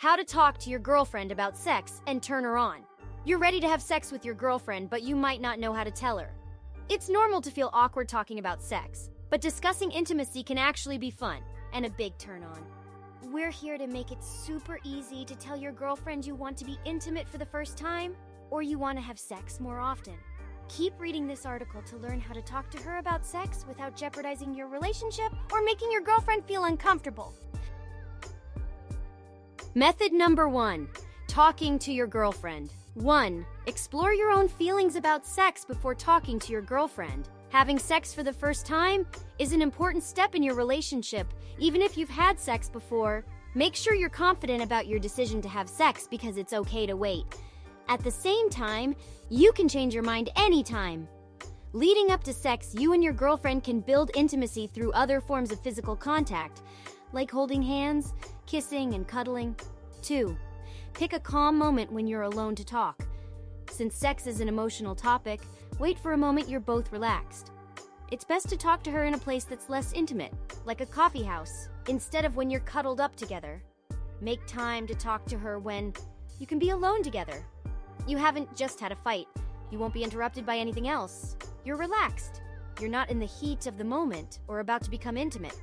How to talk to your girlfriend about sex and turn her on. You're ready to have sex with your girlfriend, but you might not know how to tell her. It's normal to feel awkward talking about sex, but discussing intimacy can actually be fun and a big turn on. We're here to make it super easy to tell your girlfriend you want to be intimate for the first time or you want to have sex more often. Keep reading this article to learn how to talk to her about sex without jeopardizing your relationship or making your girlfriend feel uncomfortable. Method number 1. Talking to your girlfriend. 1. Explore your own feelings about sex before talking to your girlfriend. Having sex for the first time is an important step in your relationship. Even if you've had sex before, make sure you're confident about your decision to have sex because it's okay to wait. At the same time, you can change your mind anytime. Leading up to sex, you and your girlfriend can build intimacy through other forms of physical contact, like holding hands, kissing, and cuddling. 2. Pick a calm moment when you're alone to talk. Since sex is an emotional topic, wait for a moment you're both relaxed. It's best to talk to her in a place that's less intimate, like a coffee house, instead of when you're cuddled up together. Make time to talk to her when you can be alone together. You haven't just had a fight. You won't be interrupted by anything else. You're relaxed. You're not in the heat of the moment or about to become intimate.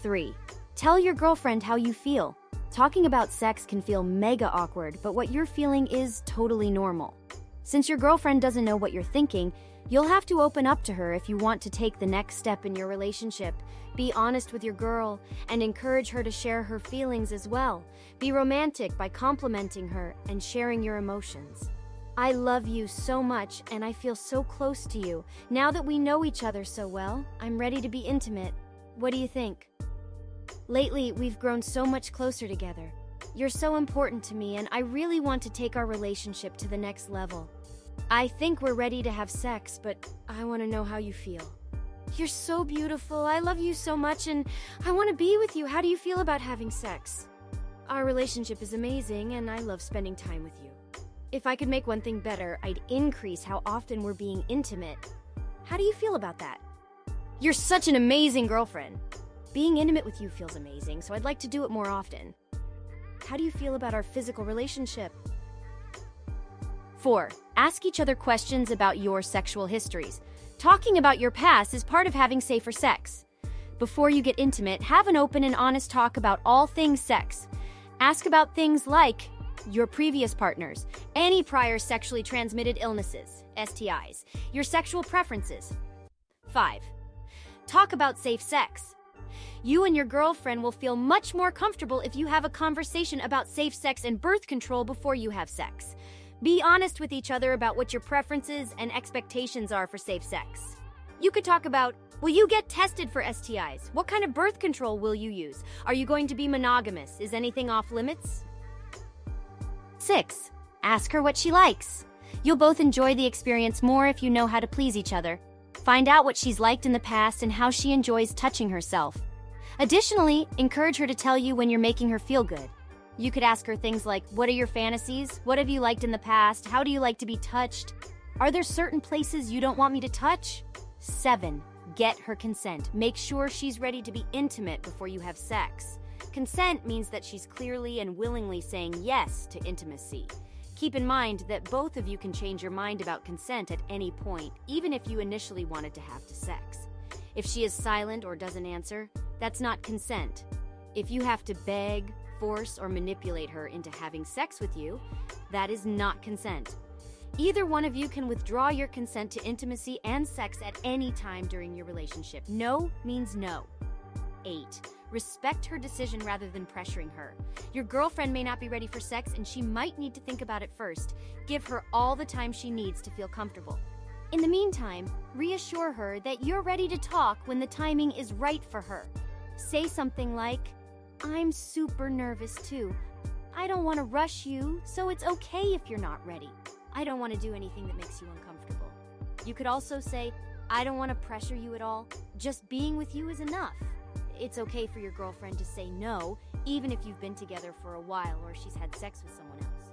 3. Tell your girlfriend how you feel. Talking about sex can feel mega awkward, but what you're feeling is totally normal. Since your girlfriend doesn't know what you're thinking, you'll have to open up to her if you want to take the next step in your relationship. Be honest with your girl and encourage her to share her feelings as well. Be romantic by complimenting her and sharing your emotions. I love you so much and I feel so close to you. Now that we know each other so well, I'm ready to be intimate. What do you think? Lately, we've grown so much closer together. You're so important to me, and I really want to take our relationship to the next level. I think we're ready to have sex, but I want to know how you feel. You're so beautiful, I love you so much, and I want to be with you. How do you feel about having sex? Our relationship is amazing, and I love spending time with you. If I could make one thing better, I'd increase how often we're being intimate. How do you feel about that? You're such an amazing girlfriend. Being intimate with you feels amazing, so I'd like to do it more often. How do you feel about our physical relationship? 4. Ask each other questions about your sexual histories. Talking about your past is part of having safer sex. Before you get intimate, have an open and honest talk about all things sex. Ask about things like your previous partners, any prior sexually transmitted illnesses, STIs, your sexual preferences. 5. Talk about safe sex. You and your girlfriend will feel much more comfortable if you have a conversation about safe sex and birth control before you have sex. Be honest with each other about what your preferences and expectations are for safe sex. You could talk about, will you get tested for STIs? What kind of birth control will you use? Are you going to be monogamous? Is anything off limits? 6. Ask her what she likes. You'll both enjoy the experience more if you know how to please each other. Find out what she's liked in the past and how she enjoys touching herself. Additionally, encourage her to tell you when you're making her feel good. You could ask her things like, what are your fantasies? What have you liked in the past? How do you like to be touched? Are there certain places you don't want me to touch? 7. Get her consent. Make sure she's ready to be intimate before you have sex. Consent means that she's clearly and willingly saying yes to intimacy. Keep in mind that both of you can change your mind about consent at any point, even if you initially wanted to have sex. If she is silent or doesn't answer, that's not consent. If you have to beg, force, or manipulate her into having sex with you, that is not consent. Either one of you can withdraw your consent to intimacy and sex at any time during your relationship. No means no. 8. Respect her decision rather than pressuring her. Your girlfriend may not be ready for sex and she might need to think about it first. Give her all the time she needs to feel comfortable. In the meantime, reassure her that you're ready to talk when the timing is right for her. Say something like, I'm super nervous too. I don't want to rush you, so it's okay if you're not ready. I don't want to do anything that makes you uncomfortable. You could also say, I don't want to pressure you at all. Just being with you is enough. It's okay for your girlfriend to say no, even if you've been together for a while or she's had sex with someone else.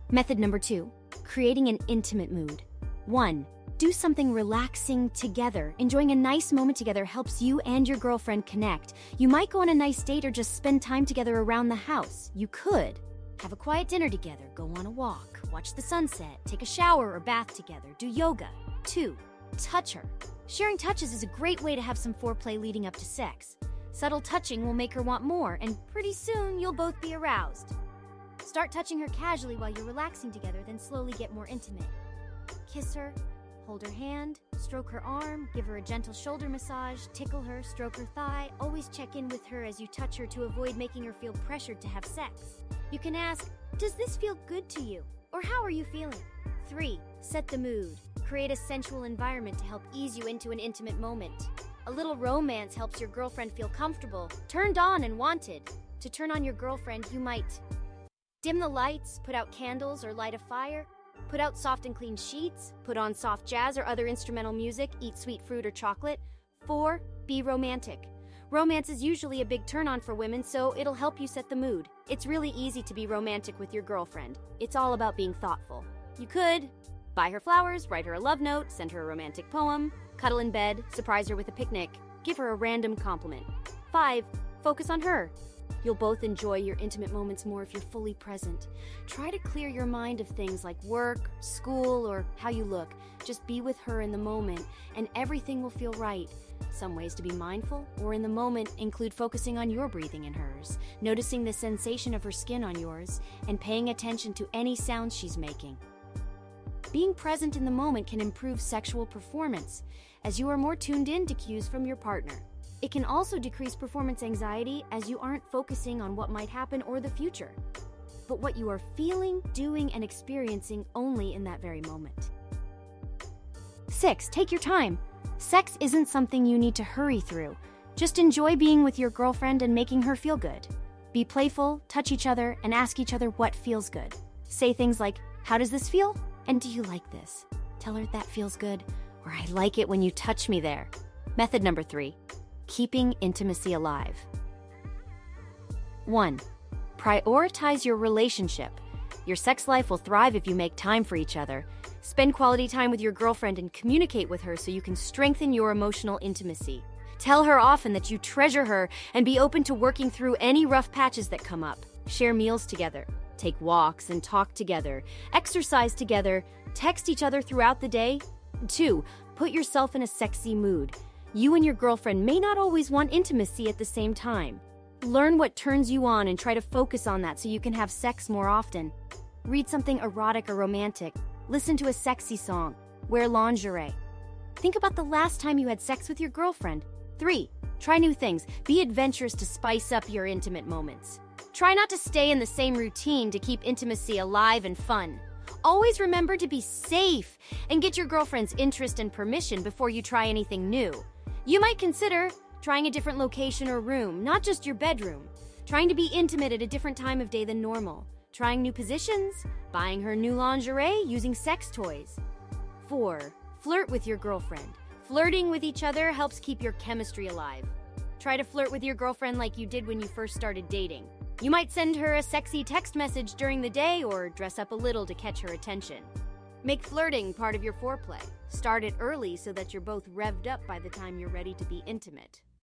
Method number 2, creating an intimate mood. 1. Do something relaxing together. Enjoying a nice moment together helps you and your girlfriend connect. You might go on a nice date or just spend time together around the house. You could have a quiet dinner together, go on a walk, watch the sunset, take a shower or bath together, do yoga. 2. Touch her. Sharing touches is a great way to have some foreplay leading up to sex. Subtle touching will make her want more, and pretty soon you'll both be aroused. Start touching her casually while you're relaxing together, then slowly get more intimate. Kiss her, hold her hand, stroke her arm, give her a gentle shoulder massage, tickle her, stroke her thigh. Always check in with her as you touch her to avoid making her feel pressured to have sex. You can ask, does this feel good to you? Or how are you feeling? 3. Set the mood. Create a sensual environment to help ease you into an intimate moment. A little romance helps your girlfriend feel comfortable, turned on and wanted. To turn on your girlfriend, you might dim the lights, put out candles or light a fire, put out soft and clean sheets, put on soft jazz or other instrumental music, eat sweet fruit or chocolate. 4. Be romantic. Romance is usually a big turn-on for women, so it'll help you set the mood. It's really easy to be romantic with your girlfriend. It's all about being thoughtful. You could buy her flowers, write her a love note, send her a romantic poem, cuddle in bed, surprise her with a picnic, give her a random compliment. 5. Focus on her. You'll both enjoy your intimate moments more if you're fully present. Try to clear your mind of things like work, school, or how you look. Just be with her in the moment, and everything will feel right. Some ways to be mindful or in the moment include focusing on your breathing and hers, noticing the sensation of her skin on yours, and paying attention to any sounds she's making. Being present in the moment can improve sexual performance, as you are more tuned in to cues from your partner. It can also decrease performance anxiety as you aren't focusing on what might happen or the future, but what you are feeling, doing, and experiencing only in that very moment. 6. Take your time. Sex isn't something you need to hurry through. Just enjoy being with your girlfriend and making her feel good. Be playful, touch each other, and ask each other what feels good. Say things like, how does this feel? And do you like this? Tell her that feels good, or I like it when you touch me there. Method number 3. Keeping intimacy alive. 1. Prioritize your relationship. Your sex life will thrive if you make time for each other. Spend quality time with your girlfriend and communicate with her so you can strengthen your emotional intimacy. Tell her often that you treasure her and be open to working through any rough patches that come up. Share meals together. Take walks and talk together. Exercise together. Text each other throughout the day. 2. Put yourself in a sexy mood. You and your girlfriend may not always want intimacy at the same time. Learn what turns you on and try to focus on that so you can have sex more often. Read something erotic or romantic. Listen to a sexy song. Wear lingerie. Think about the last time you had sex with your girlfriend. 3. Try new things. Be adventurous to spice up your intimate moments. Try not to stay in the same routine to keep intimacy alive and fun. Always remember to be safe and get your girlfriend's interest and permission before you try anything new. You might consider trying a different location or room, not just your bedroom. Trying to be intimate at a different time of day than normal. Trying new positions, buying her new lingerie, using sex toys. 4. Flirt with your girlfriend. Flirting with each other helps keep your chemistry alive. Try to flirt with your girlfriend like you did when you first started dating. You might send her a sexy text message during the day or dress up a little to catch her attention. Make flirting part of your foreplay. Start it early so that you're both revved up by the time you're ready to be intimate.